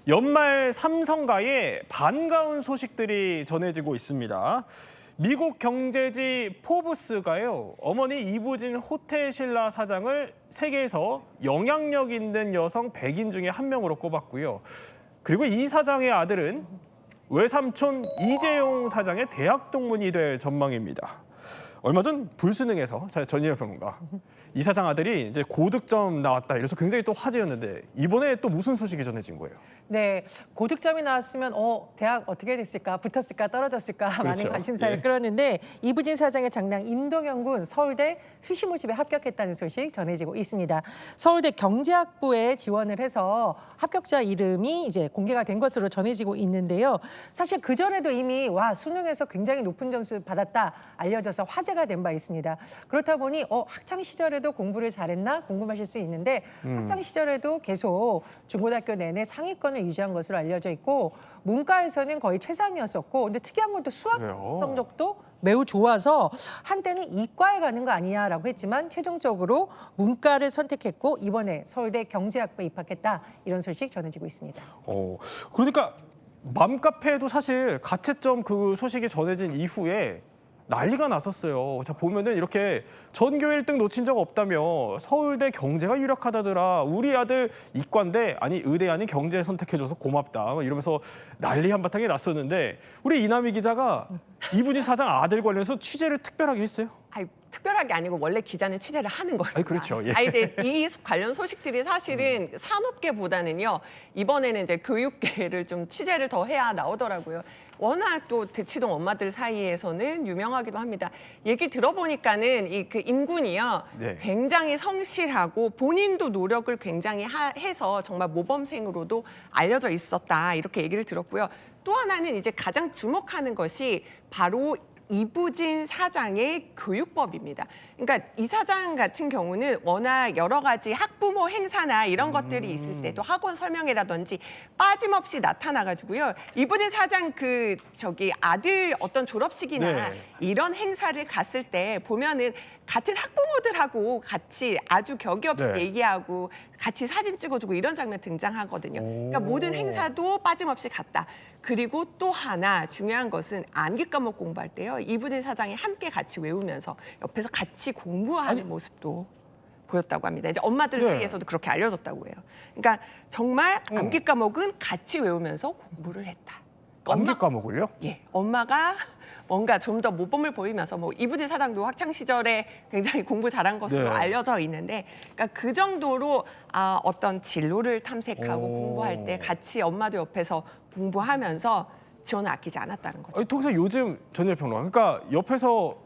연말 삼성가에 반가운 소식들이 전해지고 있습니다. 미국 경제지 포브스가요, 어머니 이부진 호텔신라 사장을 세계에서 영향력 있는 여성 100인 중에 한 명으로 꼽았고요. 그리고 이 사장의 아들은 외삼촌 이재용 사장의 대학 동문이 될 전망입니다. 얼마 전 불수능에서 전희엽 평론가, 이 사장 아들이 이제 고득점 나왔다 이래서 굉장히 또 화제였는데 이번에 또 무슨 소식이 전해진 거예요? 네, 고득점이 나왔으면 대학 어떻게 됐을까? 붙었을까? 떨어졌을까? 그렇죠. 많은 관심사를 예. 끌었는데 이부진 사장의 장남 임동현 군 서울대 수시모집에 합격했다는 소식 전해지고 있습니다. 서울대 경제학부에 지원을 해서 합격자 이름이 이제 공개가 된 것으로 전해지고 있는데요. 사실 그전에도 이미 수능에서 굉장히 높은 점수 받았다 알려져서 화제가 된 바 있습니다. 그렇다 보니 학창 시절에도 공부를 잘했나 궁금하실 수 있는데 학창 시절에도 계속 중고등학교 내내 상위권을 유지한 것으로 알려져 있고 문과에서는 거의 최상이었었고 근데 특이한 건 또 수학 그래요? 성적도 매우 좋아서 한때는 이과에 가는 거 아니냐라고 했지만 최종적으로 문과를 선택했고 이번에 서울대 경제학부에 입학했다 이런 소식 전해지고 있습니다. 그러니까 맘카페에도 사실 가채점 그 소식이 전해진 이후에 난리가 났었어요. 자, 보면은 이렇게 전교 1등 놓친 적 없다며 서울대 경제가 유력하다더라. 우리 아들 이과인데 아니 의대 아닌 경제 선택해줘서 고맙다. 이러면서 난리 한바탕이 났었는데 우리 이남희 기자가 이부진 사장 아들 관련해서 취재를 특별하게 했어요. 아니, 특별하게 아니고 원래 기자는 취재를 하는 거예요. 아니, 그렇죠. 예. 근데 이 관련 소식들이 사실은 산업계보다는요. 이번에는 이제 교육계를 좀 취재를 더 해야 나오더라고요. 워낙 또 대치동 엄마들 사이에서는 유명하기도 합니다. 얘기 들어보니까는 그 임군이요. 네. 굉장히 성실하고 본인도 노력을 굉장히 해서 정말 모범생으로도 알려져 있었다. 이렇게 얘기를 들었고요. 또 하나는 이제 가장 주목하는 것이 바로 이부진 사장의 교육법입니다. 그러니까 이 사장 같은 경우는 워낙 여러 가지 학부모 행사나 이런 것들이 있을 때 또 학원 설명회라든지 빠짐없이 나타나가지고요. 이부진 사장 아들 어떤 졸업식이나 네. 이런 행사를 갔을 때 보면은 같은 학부모들하고 같이 아주 격이 없이 네. 얘기하고 같이 사진 찍어주고 이런 장면 등장하거든요. 그러니까 모든 행사도 빠짐없이 갔다. 그리고 또 하나 중요한 것은 암기 과목 공부할 때요. 이부진 사장이 함께 같이 외우면서 옆에서 같이 공부하는 모습도 보였다고 합니다. 이제 엄마들 네. 사이에서도 그렇게 알려졌다고 해요. 그러니까 정말 암기 과목은 같이 외우면서 공부를 했다. 암기 과목을요? 예, 엄마가 뭔가 좀 더 모범을 보이면서 이부진 사장도 학창 시절에 굉장히 공부 잘한 것으로 네. 알려져 있는데, 그러니까 그 정도로 어떤 진로를 탐색하고 공부할 때 같이 엄마도 옆에서 공부하면서 지원을 아끼지 않았다는 거죠. 아니, 통상 요즘 전희엽 평론가, 그러니까 옆에서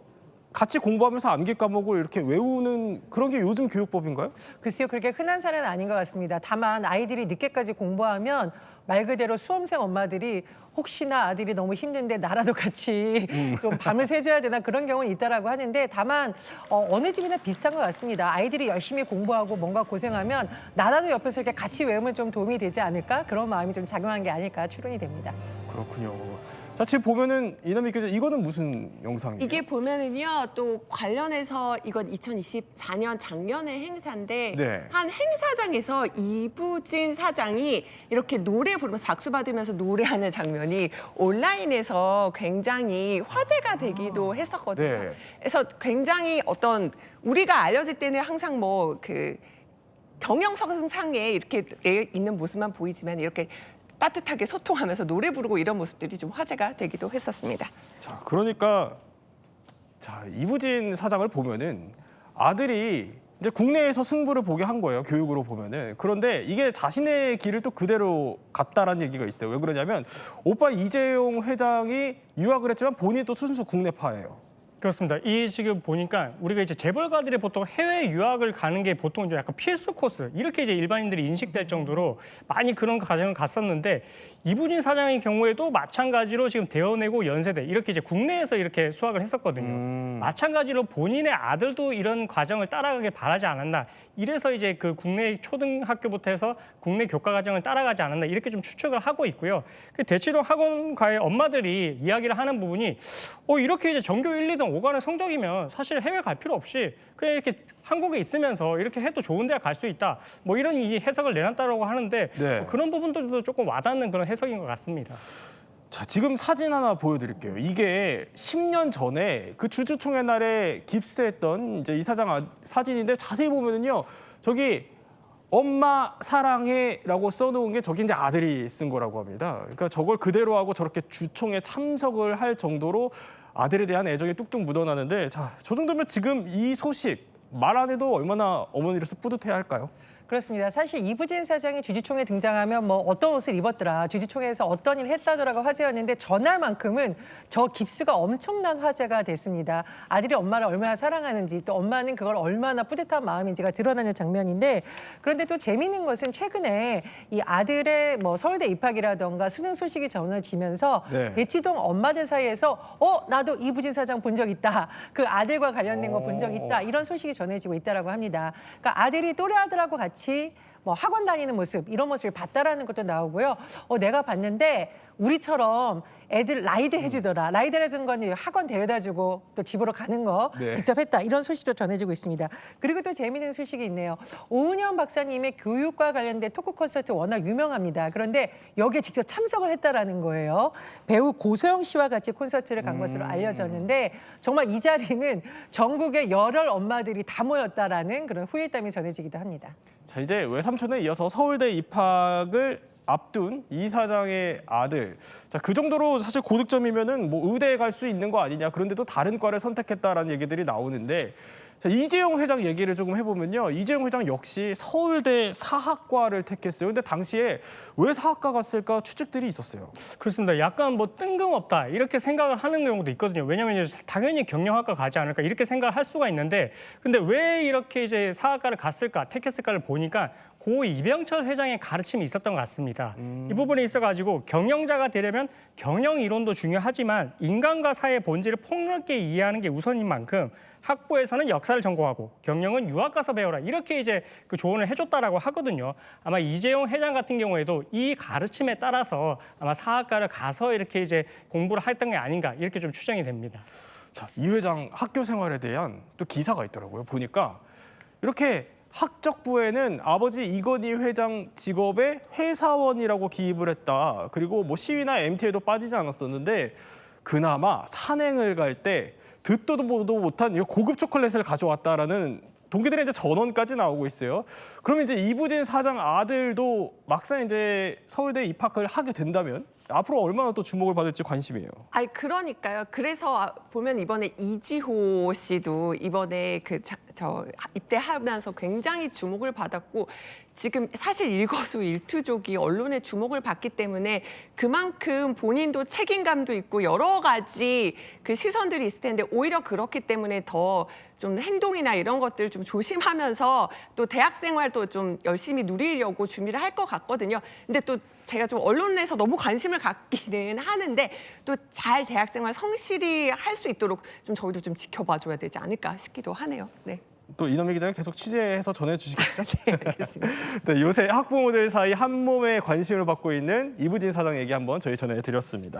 같이 공부하면서 암기 과목을 이렇게 외우는 그런 게 요즘 교육법인가요? 글쎄요, 그렇게 흔한 사례는 아닌 것 같습니다. 다만 아이들이 늦게까지 공부하면 말 그대로 수험생 엄마들이 혹시나 아들이 너무 힘든데 나라도 같이 좀 밤을 새줘야 되나 그런 경우는 있다라고 하는데 다만 어느 집이나 비슷한 것 같습니다. 아이들이 열심히 공부하고 뭔가 고생하면 나라도 옆에서 이렇게 같이 외우면 좀 도움이 되지 않을까? 그런 마음이 좀 작용한 게 아닐까 추론이 됩니다. 그렇군요. 자, 지금 보면은 이남희 기자, 이거는 무슨 영상이에요? 이게 보면은요, 또 관련해서 이건 2024년 작년의 행사인데 네. 한 행사장에서 이부진 사장이 이렇게 노래 부르면서 박수 받으면서 노래하는 장면이 온라인에서 굉장히 화제가 되기도 했었거든요. 네. 그래서 굉장히 우리가 알려질 때는 항상 경영성상에 이렇게 내 있는 모습만 보이지만 이렇게 따뜻하게 소통하면서 노래 부르고 이런 모습들이 좀 화제가 되기도 했었습니다. 자, 그러니까 이부진 사장을 보면은 아들이 이제 국내에서 승부를 보게 한 거예요. 교육으로 보면은. 그런데 이게 자신의 길을 또 그대로 갔다라는 얘기가 있어요. 왜 그러냐면 오빠 이재용 회장이 유학을 했지만 본인이 또 순수 국내파예요. 그렇습니다. 이 지금 보니까 우리가 이제 재벌가들이 보통 해외 유학을 가는 게 보통 이제 약간 필수 코스 이렇게 이제 일반인들이 인식될 정도로 많이 그런 과정을 갔었는데 이부진 사장의 경우에도 마찬가지로 지금 대원외고 연세대 이렇게 이제 국내에서 이렇게 수학을 했었거든요. 마찬가지로 본인의 아들도 이런 과정을 따라가길 바라지 않았나. 이래서 이제 그 국내 초등학교부터 해서 국내 교과 과정을 따라가지 않았나 이렇게 좀 추측을 하고 있고요. 그 대치동 학원가의 엄마들이 이야기를 하는 부분이 이렇게 이제 전교 1, 2등 그냥 오가는 성적이면 사실 해외 갈 필요 없이 그냥 이렇게 한국에 있으면서 이렇게 해도 좋은 데 갈 수 있다. 뭐 이런 이 해석을 내놨다고 하는데 네. 그런 부분들도 조금 와닿는 그런 해석인 것 같습니다. 자, 지금 사진 하나 보여드릴게요. 이게 10년 전에 그 주주총회 날에 깁스했던 이제 이 사장 사진인데 자세히 보면은요, 저기 엄마 사랑해라고 써놓은 게 저기 이제 아들이 쓴 거라고 합니다. 그러니까 저걸 그대로 하고 저렇게 주총에 참석을 할 정도로 아들에 대한 애정이 뚝뚝 묻어나는데, 자, 저 정도면 지금 이 소식 말 안 해도 얼마나 어머니로서 뿌듯해야 할까요? 그렇습니다. 사실 이부진 사장이 주주총회 등장하면 뭐 어떤 옷을 입었더라, 주주총회에서 어떤 일을 했다더라가 화제였는데 전날만큼은 저 깁스가 엄청난 화제가 됐습니다. 아들이 엄마를 얼마나 사랑하는지 또 엄마는 그걸 얼마나 뿌듯한 마음인지가 드러나는 장면인데, 그런데 또 재미있는 것은 최근에 이 아들의 뭐 서울대 입학이라던가 수능 소식이 전해지면서 네. 대치동 엄마들 사이에서 나도 이부진 사장 본 적 있다. 그 아들과 관련된 거 본 적 있다. 이런 소식이 전해지고 있다라고 합니다. 그러니까 아들이 또래 아들하고 같이 뭐 학원 다니는 모습, 이런 모습을 봤다라는 것도 나오고요. 내가 봤는데 우리처럼 애들 라이드 해주더라. 라이드 해주는 건 학원 데려다주고 또 집으로 가는 거 네. 직접 했다. 이런 소식도 전해지고 있습니다. 그리고 또 재미있는 소식이 있네요. 오은영 박사님의 교육과 관련된 토크 콘서트 워낙 유명합니다. 그런데 여기에 직접 참석을 했다라는 거예요. 배우 고소영 씨와 같이 콘서트를 간 것으로 알려졌는데, 정말 이 자리는 전국의 열혈 엄마들이 다 모였다라는 그런 후일담이 전해지기도 합니다. 자, 이제 외삼촌에 이어서 서울대 입학을 앞둔 이 사장의 아들. 자, 그 정도로 사실 고득점이면은 뭐 의대에 갈 수 있는 거 아니냐. 그런데도 다른 과를 선택했다라는 얘기들이 나오는데, 자, 이재용 회장 얘기를 조금 해보면요. 이재용 회장 역시 서울대 사학과를 택했어요. 근데 당시에 왜 사학과 갔을까 추측들이 있었어요. 그렇습니다. 약간 뭐 뜬금없다 이렇게 생각을 하는 경우도 있거든요. 왜냐하면 이제 당연히 경영학과 가지 않을까 이렇게 생각을 할 수가 있는데, 근데 왜 이렇게 이제 사학과를 갔을까, 택했을까를 보니까 고 이병철 회장의 가르침이 있었던 것 같습니다. 이 부분에 있어가지고 경영자가 되려면 경영 이론도 중요하지만 인간과 사회의 본질을 폭넓게 이해하는 게 우선인 만큼 학부에서는 역사를 전공하고 경영은 유학 가서 배워라, 이렇게 이제 그 조언을 해줬다라고 하거든요. 아마 이재용 회장 같은 경우에도 이 가르침에 따라서 아마 사학과를 가서 이렇게 이제 공부를 했던 게 아닌가, 이렇게 좀 추정이 됩니다. 자, 이 회장 학교 생활에 대한 또 기사가 있더라고요. 보니까 이렇게 학적부에는 아버지 이건희 회장 직업에 회사원이라고 기입을 했다. 그리고 뭐 시위나 MT에도 빠지지 않았었는데, 그나마 산행을 갈 때 듣도 보도 못한 이 고급 초콜릿을 가져왔다라는 동기들의 이제 전원까지 나오고 있어요. 그러면 이제 이부진 사장 아들도 막상 이제 서울대 입학을 하게 된다면 앞으로 얼마나 또 주목을 받을지 관심이에요. 아니 그러니까요. 그래서 보면 이번에 이지호 씨도 이번에 저 입대하면서 굉장히 주목을 받았고, 지금 사실 일거수일투족이 언론의 주목을 받기 때문에 그만큼 본인도 책임감도 있고 여러 가지 그 시선들이 있을 텐데, 오히려 그렇기 때문에 더 좀 행동이나 이런 것들 좀 조심하면서 또 대학 생활도 좀 열심히 누리려고 준비를 할 것 같거든요. 근데 또 제가 좀 언론에서 너무 관심을 갖기는 하는데, 또 잘 대학 생활 성실히 할 수 있도록 좀 저희도 좀 지켜봐줘야 되지 않을까 싶기도 하네요. 네. 또 이남희 기자가 계속 취재해서 전해주시겠죠? 네, 알겠습니다. 네, 요새 학부모들 사이 한 몸에 관심을 받고 있는 이부진 사장 얘기 한번 저희 전해드렸습니다.